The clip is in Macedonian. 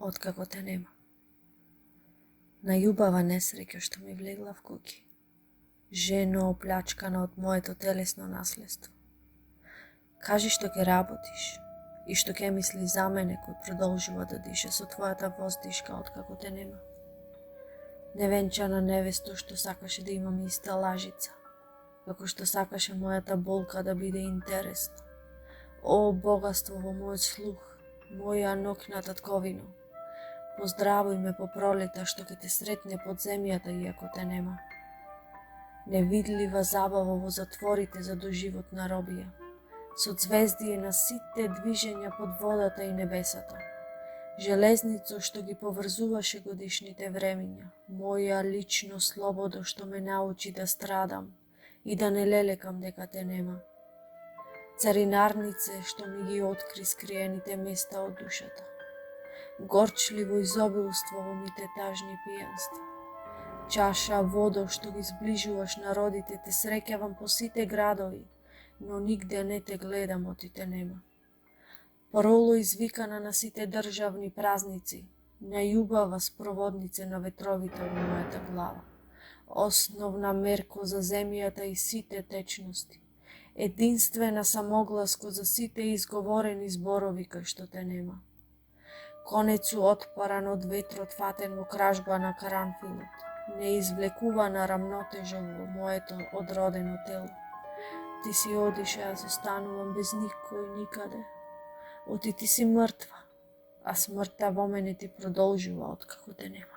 откако те нема. Најубава несреќа што ми влегла в куќи, жено оплячкана од моето телесно наследство. Кажи што ќе работиш и што ќе мисли за мене кој продолжува да дише со твојата воздишка откако те нема. Невенчана невесто што сакаше да имаме иста лажица, како што сакаше мојата болка да биде интересна. О, богатство во мојот слух, моја ноќна татковино, поздравуј ме по пролета што ќе те сретне под земјата иако те нема. Невидлива забава во затворите за доживотна робија, со звездие на сите движења под водата и небесата. Железница што ги поврзуваше годишните времиња, моја лично слободо што ме научи да страдам и да не лелекам дека те нема. Царинарнице што ми ги откри скриените места од душата. Горчливо изобилство во мите тажни пијанства. Чаша водо што ги зближуваш народите, те среќавам по сите градови, но нигде не те гледам оти те нема. Пароло извикана на сите државни празници, најубава спроводнице на ветровите во мојата глава, основна мерко за земјата и сите течности, единствена самогласко за сите изговорени зборови кај што те нема. Конецу отпаран од ветрот фатен во кражба на каранфилот, неизвлекувана рамнотежа во моето одродено тело. Ти си одише, јас останувам без никој никаде. Оти ти си мртва, а смртта во мене ти продолжува откако те нема.